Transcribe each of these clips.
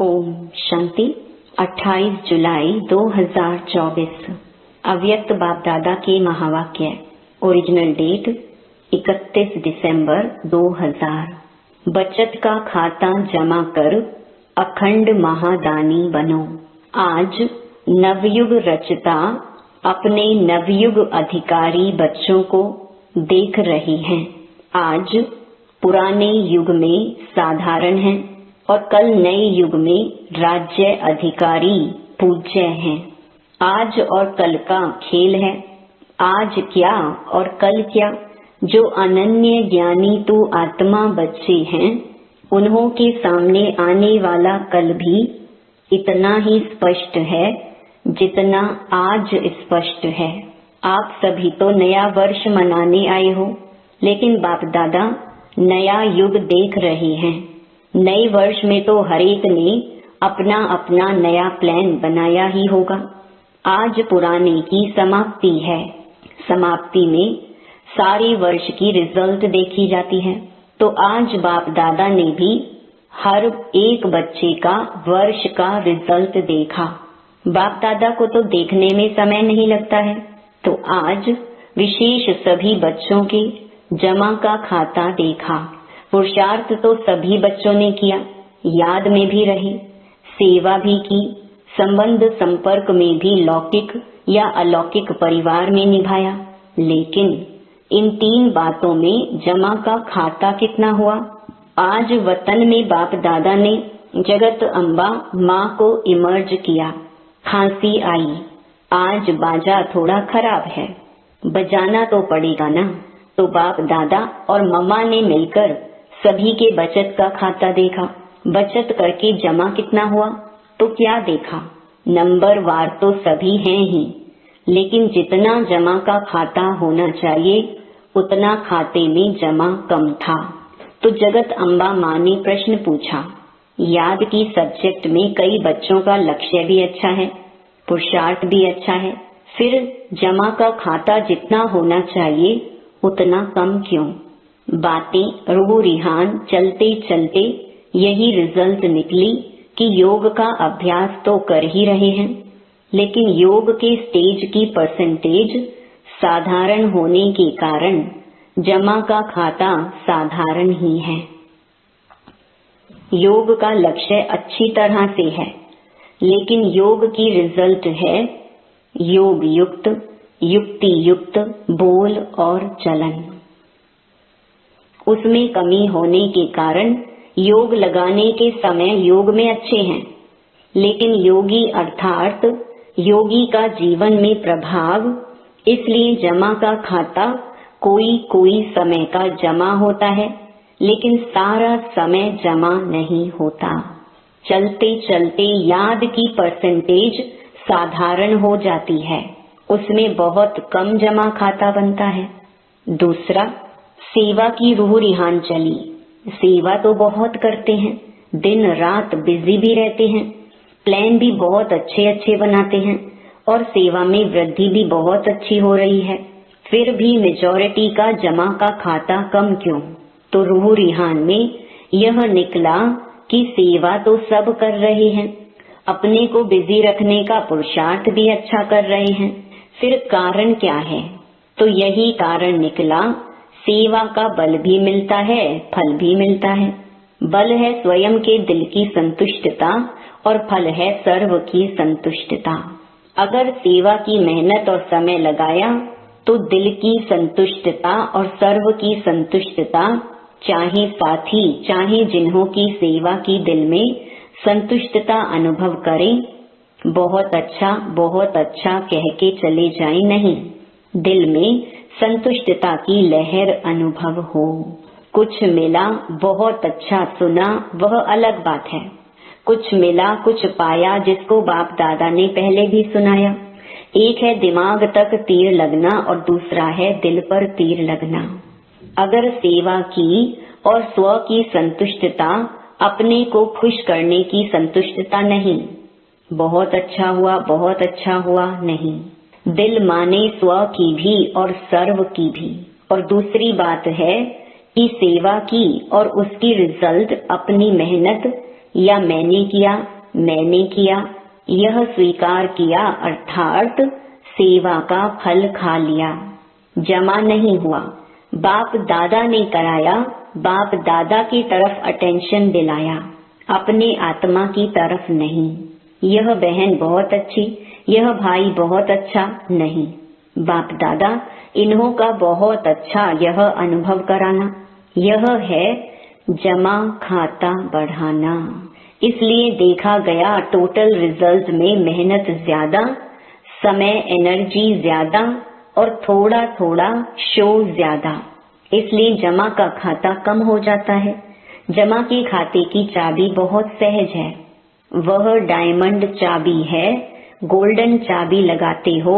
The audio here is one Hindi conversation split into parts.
ओम शांति। 28 जुलाई 2024 अव्यक्त बाप दादा के महावाक्य। ओरिजिनल डेट 31 दिसंबर 2000। बचत का खाता जमा कर अखंड महादानी बनो। आज नवयुग रचता अपने नवयुग अधिकारी बच्चों को देख रही हैं। आज पुराने युग में साधारण हैं और कल नए युग में राज्य अधिकारी पूज्य हैं। आज और कल का खेल है। आज क्या और कल क्या। जो अनन्य ज्ञानी तो आत्मा बच्चे हैं, उन्हों के सामने आने वाला कल भी इतना ही स्पष्ट है जितना आज स्पष्ट है। आप सभी तो नया वर्ष मनाने आए हो, लेकिन बाप दादा नया युग देख रहे हैं। नए वर्ष में तो हर एक ने अपना अपना नया प्लान बनाया ही होगा। आज पुराने की समाप्ति है। समाप्ति में सारे वर्ष की रिजल्ट देखी जाती है। तो आज बाप दादा ने भी हर एक बच्चे का वर्ष का रिजल्ट देखा। बाप दादा को तो देखने में समय नहीं लगता है, तो आज विशेष सभी बच्चों के जमा का खाता देखा। पुरुषार्थ तो सभी बच्चों ने किया, याद में भी रहे, सेवा भी की, संबंध संपर्क में भी लौकिक या अलौकिक परिवार में निभाया। लेकिन इन तीन बातों में जमा का खाता कितना हुआ। आज वतन में बाप दादा ने जगत अम्बा माँ को इमर्ज किया। खांसी आई, आज बाजा थोड़ा खराब है, बजाना तो पड़ेगा ना। तो बाप दादा और मम्मा ने मिलकर सभी के बचत का खाता देखा। बचत करके जमा कितना हुआ, तो क्या देखा। नंबर वार तो सभी हैं ही, लेकिन जितना जमा का खाता होना चाहिए उतना खाते में जमा कम था। तो जगत अम्बा माँ ने प्रश्न पूछा। याद की सब्जेक्ट में कई बच्चों का लक्ष्य भी अच्छा है, पुरुषार्थ भी अच्छा है, फिर जमा का खाता जितना होना चाहिए उतना कम क्यों। बातें रूह रिहान चलते चलते यही रिजल्ट निकली कि योग का अभ्यास तो कर ही रहे हैं, लेकिन योग के स्टेज की परसेंटेज साधारण होने के कारण जमा का खाता साधारण ही है। योग का लक्ष्य अच्छी तरह से है, लेकिन योग की रिजल्ट है योग युक्त, युक्ति युक्त बोल और चलन। उसमें कमी होने के कारण योग लगाने के समय योग में अच्छे हैं, लेकिन योगी अर्थात योगी का जीवन में प्रभाव, इसलिए जमा का खाता कोई कोई समय का जमा होता है, लेकिन सारा समय जमा नहीं होता। चलते चलते याद की परसेंटेज साधारण हो जाती है, उसमें बहुत कम जमा खाता बनता है। दूसरा, सेवा की रूह रिहान चली। सेवा तो बहुत करते हैं, दिन रात बिजी भी रहते हैं, प्लान भी बहुत अच्छे अच्छे बनाते हैं और सेवा में वृद्धि भी बहुत अच्छी हो रही है। फिर भी मेजॉरिटी का जमा का खाता कम क्यों। तो रूह रिहान में यह निकला कि सेवा तो सब कर रहे हैं, अपने को बिजी रखने का पुरुषार्थ भी अच्छा कर रहे हैं, फिर कारण क्या है। तो यही कारण निकला, सेवा का बल भी मिलता है, फल भी मिलता है। बल है स्वयं के दिल की संतुष्टता और फल है सर्व की संतुष्टता। अगर सेवा की मेहनत और समय लगाया तो दिल की संतुष्टता और सर्व की संतुष्टता, चाहे साथी चाहे जिन्हों की सेवा की दिल में संतुष्टता अनुभव करें, बहुत अच्छा कह के चले जाएं नहीं, दिल में संतुष्टता की लहर अनुभव हो। कुछ मिला, बहुत अच्छा सुना, वह अलग बात है। कुछ मिला, कुछ पाया, जिसको बाप दादा ने पहले भी सुनाया। एक है दिमाग तक तीर लगना और दूसरा है दिल पर तीर लगना। अगर सेवा की और स्व की संतुष्टता, अपने को खुश करने की संतुष्टता नहीं, बहुत अच्छा हुआ नहीं, दिल माने स्व की भी और सर्व की भी। और दूसरी बात है कि सेवा की और उसकी रिजल्ट अपनी मेहनत या मैंने किया मैंने किया, यह स्वीकार किया, अर्थात सेवा का फल खा लिया। जमा नहीं हुआ, बाप दादा ने कराया, बाप दादा की तरफ अटेंशन दिलाया, अपने आत्मा की तरफ नहीं। यह बहन बहुत अच्छी, यह भाई बहुत अच्छा नहीं। बाप दादा इन्हों का बहुत अच्छा यह अनुभव कराना, यह है जमा खाता बढ़ाना। इसलिए देखा गया टोटल रिजल्ट में मेहनत ज्यादा, समय एनर्जी ज्यादा और थोड़ा थोड़ा शो ज्यादा। इसलिए जमा का खाता कम हो जाता है। जमा के खाते की चाबी बहुत सहज है, वह डायमंड चाबी है। गोल्डन चाबी लगाते हो,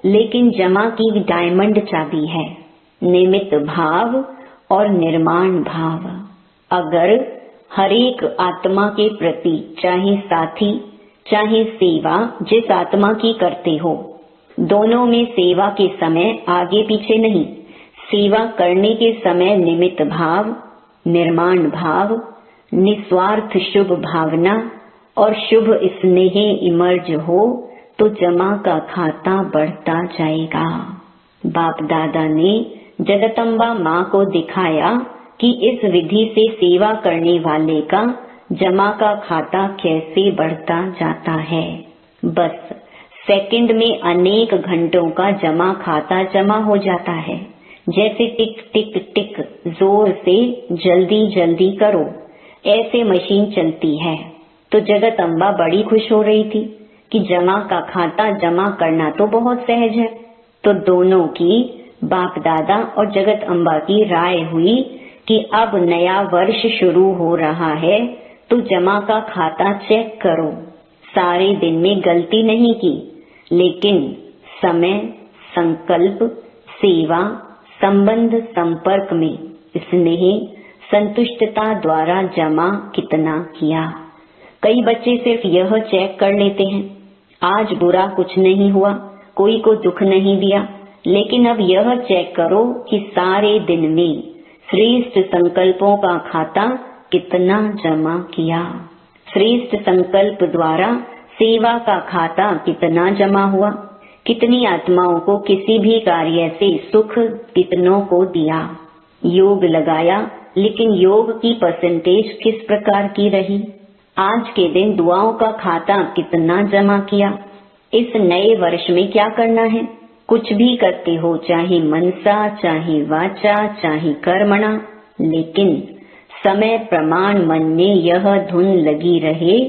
लेकिन जमा की डायमंड चाबी है, निमित्त भाव और निर्माण भाव। अगर हरेक आत्मा के प्रति, चाहे साथी चाहे सेवा, जिस आत्मा की करते हो, दोनों में सेवा के समय आगे पीछे नहीं, सेवा करने के समय निमित्त भाव, निर्माण भाव, निस्वार्थ शुभ भावना और शुभ स्नेह इमर्ज हो तो जमा का खाता बढ़ता जाएगा। बाप दादा ने जगदम्बा माँ को दिखाया कि इस विधि से सेवा करने वाले का जमा का खाता कैसे बढ़ता जाता है। बस सेकंड में अनेक घंटों का जमा खाता जमा हो जाता है। जैसे टिक टिक टिक जोर से जल्दी जल्दी करो, ऐसे मशीन चलती है। तो जगदम्बा बड़ी खुश हो रही थी कि जमा का खाता जमा करना तो बहुत सहज है। तो दोनों की, बाप दादा और जगत अम्बा की राय हुई कि अब नया वर्ष शुरू हो रहा है तो जमा का खाता चेक करो। सारे दिन में गलती नहीं की, लेकिन समय, संकल्प, सेवा, संबंध, संपर्क में स्नेह, संतुष्टता द्वारा जमा कितना किया। कई बच्चे सिर्फ यह चेक कर लेते हैं, आज बुरा कुछ नहीं हुआ, कोई को दुख नहीं दिया। लेकिन अब यह चेक करो कि सारे दिन में श्रेष्ठ संकल्पों का खाता कितना जमा किया। श्रेष्ठ संकल्प द्वारा सेवा का खाता कितना जमा हुआ। कितनी आत्माओं को किसी भी कार्य से सुख कितनों को दिया। योग लगाया, लेकिन योग की परसेंटेज किस प्रकार की रही। आज के दिन दुआओं का खाता कितना जमा किया। इस नए वर्ष में क्या करना है। कुछ भी करते हो, चाहे मनसा, चाहे वाचा, चाहे कर्मणा, लेकिन समय प्रमाण मन में यह धुन लगी रहे,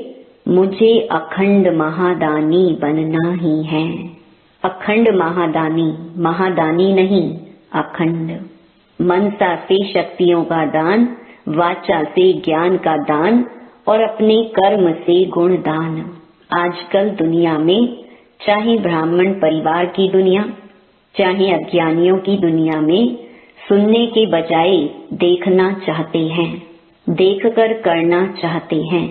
मुझे अखंड महादानी बनना ही है। अखंड महादानी, महादानी नहीं, अखंड। मनसा से शक्तियों का दान, वाचा से ज्ञान का दान और अपने कर्म से गुण दान। आजकल दुनिया में, चाहे ब्राह्मण परिवार की दुनिया, चाहे अज्ञानियों की दुनिया में, सुनने के बजाय देखना चाहते हैं, देखकर करना चाहते हैं।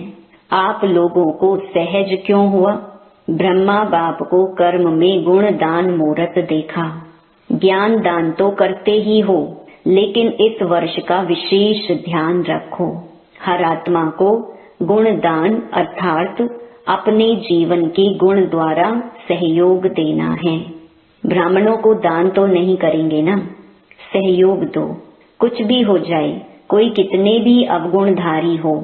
आप लोगों को सहज क्यों हुआ। ब्रह्मा बाप को कर्म में गुण दान मूर्त देखा। ज्ञान दान तो करते ही हो, लेकिन इस वर्ष का विशेष ध्यान रखो। हर आत्मा को गुण दान अर्थात अपने जीवन के गुण द्वारा सहयोग देना है। ब्राह्मणों को दान तो नहीं करेंगे ना, सहयोग दो। कुछ भी हो जाए, कोई कितने भी अवगुणधारी हो,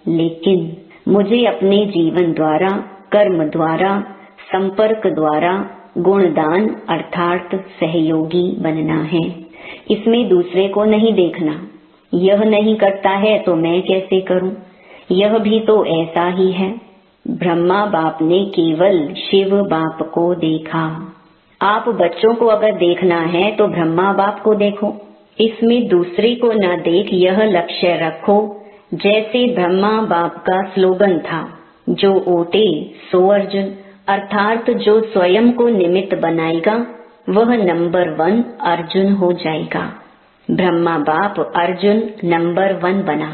लेकिन मुझे अपने जीवन द्वारा, कर्म द्वारा, संपर्क द्वारा गुणदान अर्थात सहयोगी बनना है। इसमें दूसरे को नहीं देखना। यह नहीं करता है तो मैं कैसे करूं, यह भी तो ऐसा ही है। ब्रह्मा बाप ने केवल शिव बाप को देखा। आप बच्चों को अगर देखना है तो ब्रह्मा बाप को देखो, इसमें दूसरे को न देख, यह लक्ष्य रखो। जैसे ब्रह्मा बाप का स्लोगन था, जो ओटे सो अर्जुन, अर्थात जो स्वयं को निमित्त बनाएगा वह नंबर 1 अर्जुन हो जाएगा। ब्रह्मा बाप अर्जुन नंबर 1 बना।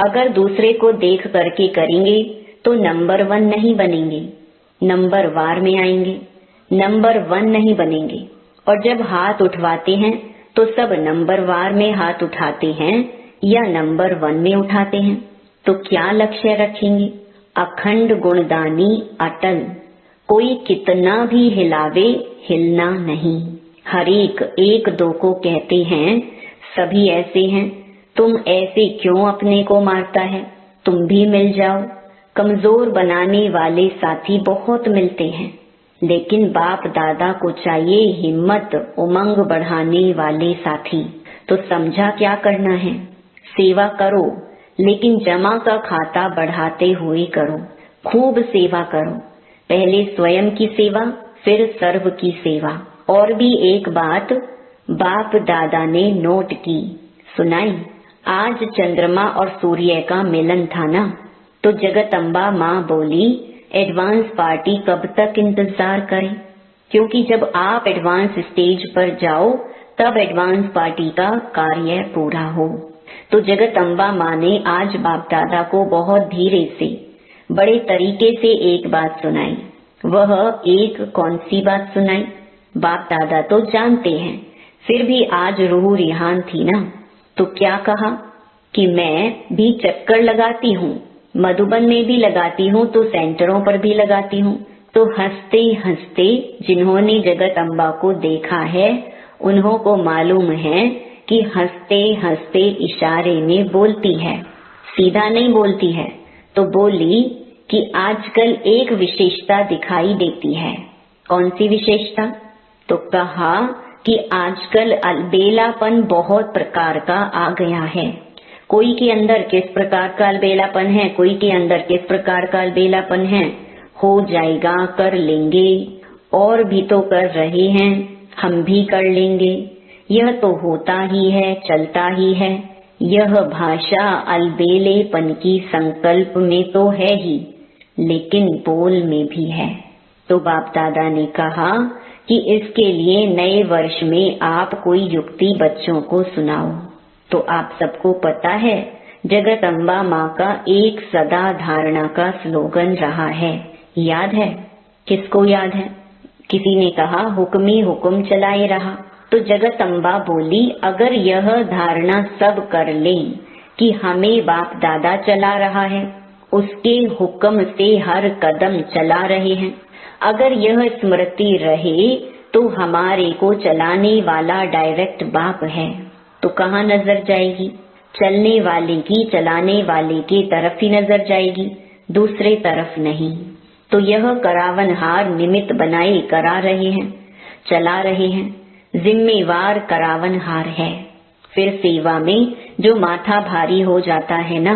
अगर दूसरे को देख करके करेंगे तो नंबर 1 नहीं बनेंगे, नंबर वार में आएंगे, नंबर 1 नहीं बनेंगे। और जब हाथ उठवाते हैं तो सब नंबर वार में हाथ उठाते हैं या नंबर 1 में उठाते हैं। तो क्या लक्ष्य रखेंगे। अखंड गुणदानी अटल, कोई कितना भी हिलावे हिलना नहीं। हर एक दो को कहते हैं सभी ऐसे हैं, तुम ऐसे क्यों अपने को मारता है, तुम भी मिल जाओ। कमजोर बनाने वाले साथी बहुत मिलते हैं, लेकिन बाप दादा को चाहिए हिम्मत उमंग बढ़ाने वाले साथी। तो समझा क्या करना है, सेवा करो, लेकिन जमा का खाता बढ़ाते हुए करो, खूब सेवा करो। पहले स्वयं की सेवा, फिर सर्व की सेवा। और भी एक बात बाप दादा ने नोट की, सुनाई। आज चंद्रमा और सूर्य का मिलन था ना, तो जगदम्बा माँ बोली एडवांस पार्टी कब तक इंतजार करें, क्योंकि जब आप एडवांस स्टेज पर जाओ तब एडवांस पार्टी का कार्य पूरा हो। तो जगदम्बा माँ ने आज बाप दादा को बहुत धीरे से बड़े तरीके से एक बात सुनाई। वह एक कौन सी बात सुनाई, बाप दादा तो जानते हैं, फिर भी आज रूह रिहान थी ना, तो क्या कहा कि मैं भी चक्कर लगाती हूँ, मधुबन में भी लगाती हूँ, तो सेंटरों पर भी लगाती हूँ। तो हंसते हंसते जिन्होंने जगदम्बा को देखा है उन्हों को मालूम है कि हंसते हंसते इशारे में बोलती है, सीधा नहीं बोलती है। तो बोली कि आजकल एक विशेषता दिखाई देती है। कौन सी विशेषता, तो कहा कि आजकल अलबेलापन बहुत प्रकार का आ गया है। कोई के अंदर किस प्रकार का अलबेलापन है, कोई के अंदर किस प्रकार का अलबेलापन है। हो जाएगा, कर लेंगे, और भी तो कर रहे हैं, हम भी कर लेंगे, यह तो होता ही है, चलता ही है। यह भाषा अलबेलेपन की संकल्प में तो है ही, लेकिन बोल में भी है। तो बाप दादा ने कहा कि इसके लिए नए वर्ष में आप कोई युक्ति बच्चों को सुनाओ। तो आप सबको पता है जगदम्बा माँ का एक सदा धारणा का स्लोगन रहा है, याद है? किसको याद है? किसी ने कहा हुक्मी हुक्म चलाए रहा। तो जगदम्बा बोली अगर यह धारणा सब कर लें कि हमें बाप दादा चला रहा है, उसके हुक्म से हर कदम चला रहे हैं, अगर यह स्मृति रहे तो हमारे को चलाने वाला डायरेक्ट बाप है, तो कहाँ नजर जाएगी? चलने वाले की चलाने वाले की तरफ ही नजर जाएगी, दूसरे तरफ नहीं। तो यह करावनहार निमित्त बनाए करा रहे हैं, चला रहे हैं, जिम्मेवार करावनहार है। फिर सेवा में जो माथा भारी हो जाता है ना,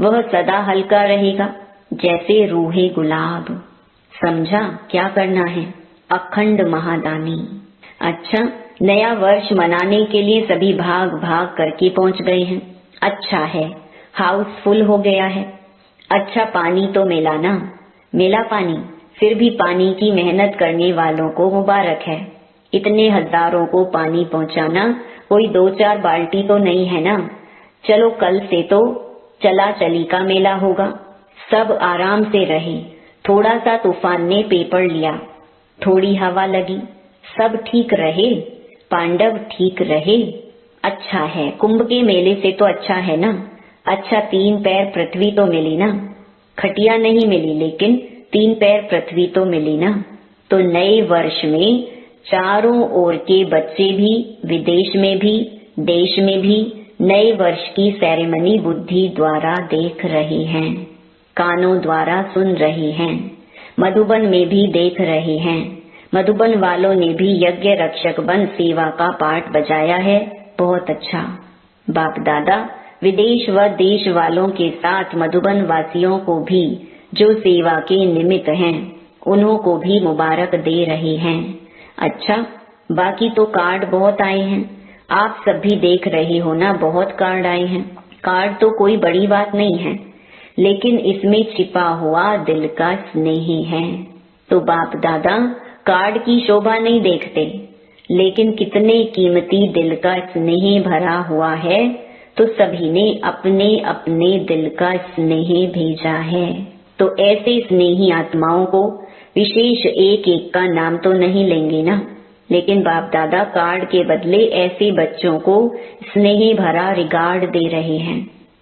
वह सदा हल्का रहेगा, जैसे रूहे गुलाब। समझा क्या करना है? अखंड महादानी। अच्छा, नया वर्ष मनाने के लिए सभी भाग भाग करके पहुंच गए हैं। अच्छा है, हाउस फुल हो गया है। अच्छा, पानी तो मिला ना, मिला पानी। फिर भी पानी की मेहनत करने वालों को मुबारक है। इतने हजारों को पानी पहुंचाना कोई 2-4 बाल्टी तो नहीं है ना। चलो कल से तो चला चली का मेला होगा, सब आराम से रहे। थोड़ा सा तूफान ने पेपर लिया, थोड़ी हवा लगी, सब ठीक रहे, पांडव ठीक रहे। अच्छा है, कुंभ के मेले से तो अच्छा है ना। अच्छा, 3 पैर पृथ्वी तो मिली ना, खटिया नहीं मिली लेकिन 3 पैर पृथ्वी तो मिली ना। तो नए वर्ष में चारों ओर के बच्चे भी, विदेश में भी, देश में भी नए वर्ष की सेरेमनी बुद्धि द्वारा देख रहे हैं, कानों द्वारा सुन रहे हैं, मधुबन में भी देख रहे हैं। मधुबन वालों ने भी यज्ञ रक्षक बन सेवा का पाठ बजाया है, बहुत अच्छा। बाप दादा विदेश व देश वालों के साथ मधुबन वासियों को भी जो सेवा के निमित्त हैं, उन्हों को भी मुबारक दे रहे हैं। अच्छा, बाकी तो कार्ड बहुत आए हैं, आप सब भी देख रहे हो ना, बहुत कार्ड आए हैं। कार्ड तो कोई बड़ी बात नहीं है, लेकिन इसमें छिपा हुआ दिल का स्नेह है। तो बाप दादा कार्ड की शोभा नहीं देखते, लेकिन कितने कीमती दिल का स्नेह भरा हुआ है, तो सभी ने अपने अपने दिल का स्नेह भेजा है। तो ऐसे स्नेही आत्माओं को विशेष एक एक का नाम तो नहीं लेंगे ना, लेकिन बाप दादा कार्ड के बदले ऐसे बच्चों को स्नेह भरा रिगार्ड दे रहे हैं।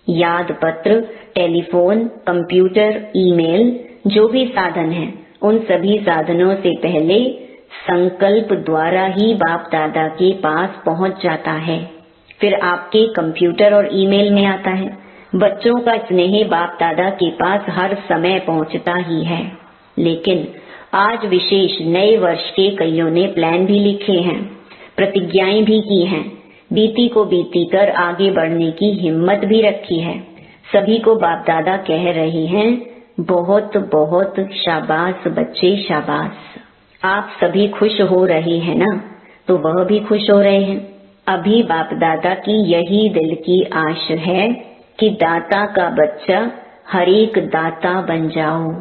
याद पत्र, टेलीफोन, कंप्यूटर, ईमेल, जो भी साधन है, उन सभी साधनों से पहले संकल्प द्वारा ही बाप दादा के पास पहुंच जाता है, फिर आपके कंप्यूटर और ईमेल में आता है। बच्चों का स्नेह बाप दादा के पास हर समय पहुंचता ही है। लेकिन आज विशेष नए वर्ष के कईयों ने प्लान भी लिखे हैं, प्रतिज्ञाएं भी की हैं, बीती को बीती कर आगे बढ़ने की हिम्मत भी रखी है। सभी को बाप दादा कह रहे हैं, बहुत बहुत शाबाश बच्चे, शाबाश। आप सभी खुश हो रहे हैं ना, तो वह भी खुश हो रहे हैं। अभी बाप दादा की यही दिल की आश है कि दाता का बच्चा हर एक दाता बन जाओ।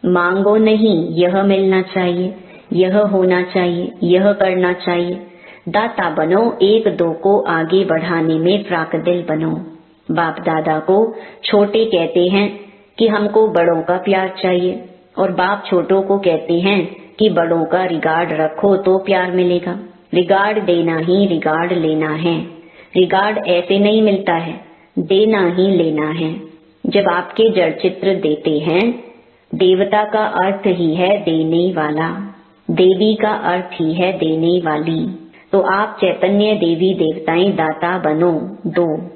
मांगो नहीं, यह मिलना चाहिए, यह होना चाहिए, यह करना चाहिए। दाता बनो, एक दो को आगे बढ़ाने में फ्राकदिल बनो। बाप दादा को छोटे कहते हैं कि हमको बड़ों का प्यार चाहिए, और बाप छोटों को कहते हैं कि बड़ों का रिगार्ड रखो तो प्यार मिलेगा। रिगार्ड देना ही रिगार्ड लेना है। रिगार्ड ऐसे नहीं मिलता है, देना ही लेना है। जब आपके जड़ चित्र देते हैं, देवता का अर्थ ही है देने वाला, देवी का अर्थ ही है देने वाली। तो आप चैतन्य देवी देवताएं दाता बनो, दो।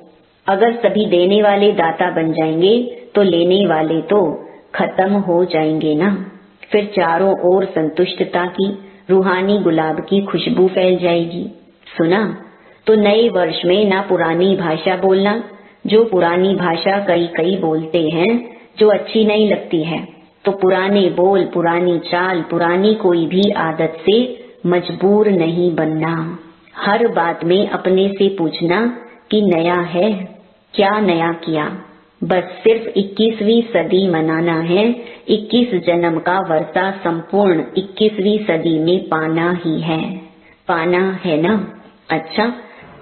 अगर सभी देने वाले दाता बन जाएंगे तो लेने वाले तो खत्म हो जाएंगे ना। फिर चारों ओर संतुष्टता की रूहानी गुलाब की खुशबू फैल जाएगी। सुना? तो नए वर्ष में ना पुरानी भाषा बोलना, जो पुरानी भाषा कई बोलते हैं जो अच्छी नहीं लगती है, तो पुराने बोल, पुरानी चाल, पुरानी कोई भी आदत से मजबूर नहीं बनना। हर बात में अपने से पूछना कि नया है, क्या नया किया। बस सिर्फ 21वीं सदी मनाना है, 21 जन्म का वर्षा संपूर्ण 21वीं सदी में पाना ही है। पाना है ना? अच्छा,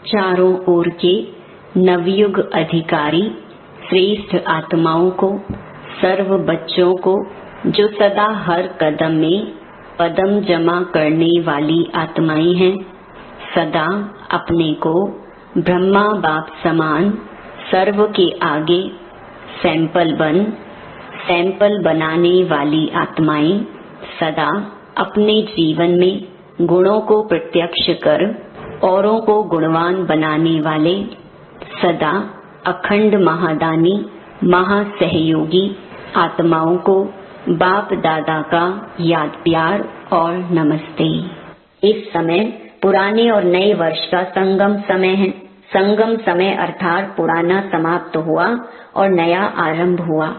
चारों ओर के नवयुग अधिकारी श्रेष्ठ आत्माओं को, सर्व बच्चों को, जो सदा हर कदम में कदम जमा करने वाली आत्माएं हैं, सदा अपने को ब्रह्मा बाप समान सर्व के आगे सैंपल बनाने वाली आत्माएं, सदा अपने जीवन में गुणों को प्रत्यक्ष कर औरों को गुणवान बनाने वाले, सदा अखंड महादानी महासहयोगी आत्माओं को बाप दादा का याद प्यार और नमस्ते। इस समय पुराने और नए वर्ष का संगम समय है। संगम समय अर्थात पुराना समाप्त हुआ और नया आरंभ हुआ।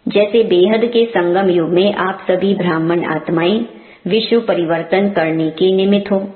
जैसे बेहद के संगम युग में आप सभी ब्राह्मण आत्माएं विश्व परिवर्तन करने के निमित्त हो,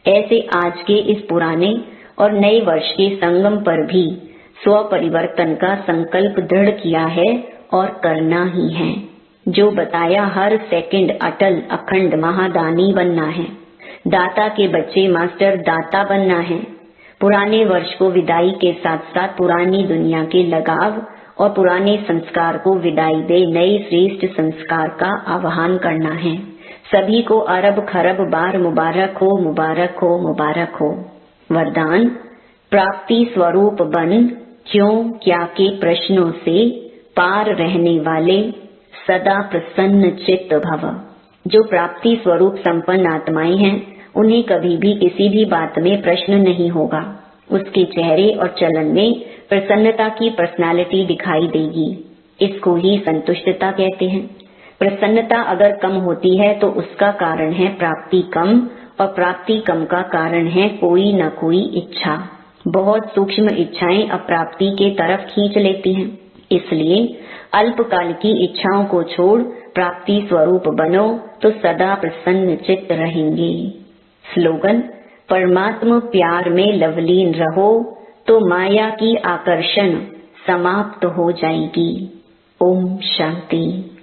ऐसे आज के इस पुराने और नए वर्ष के संगम पर भी स्व परिवर्तन का संकल्प दृढ़ किया है और करना ही है। जो बताया, हर सेकंड अटल अखंड महादानी बनना है। दाता के बच्चे मास्टर दाता बनना है। पुराने वर्ष को विदाई के साथ साथ पुरानी दुनिया के लगाव और पुराने संस्कार को विदाई दे नए श्रेष्ठ संस्कार का आह्वान करना है। सभी को अरब खरब बार मुबारक हो, मुबारक हो, मुबारक हो। वरदान: प्राप्ति स्वरूप बन, क्यों क्या के प्रश्नों से पार रहने वाले, सदा प्रसन्न चित्त भव। जो प्राप्ति स्वरूप संपन्न आत्माएं हैं, उन्हें कभी भी किसी भी बात में प्रश्न नहीं होगा। उसके चेहरे और चलन में प्रसन्नता की पर्सनालिटी दिखाई देगी। इसको ही संतुष्टता कहते हैं। प्रसन्नता अगर कम होती है तो उसका कारण है प्राप्ति कम, और प्राप्ति कम का कारण है कोई न कोई इच्छा। बहुत सूक्ष्म इच्छाएं अप्राप्ति के तरफ खींच लेती हैं। इसलिए अल्पकाल की इच्छाओं को छोड़ प्राप्ति स्वरूप बनो तो सदा प्रसन्न चित्त रहेंगे। स्लोगन: परमात्मा प्यार में लवलीन रहो तो माया की आकर्षण समाप्त हो जाएगी। ओम शांति।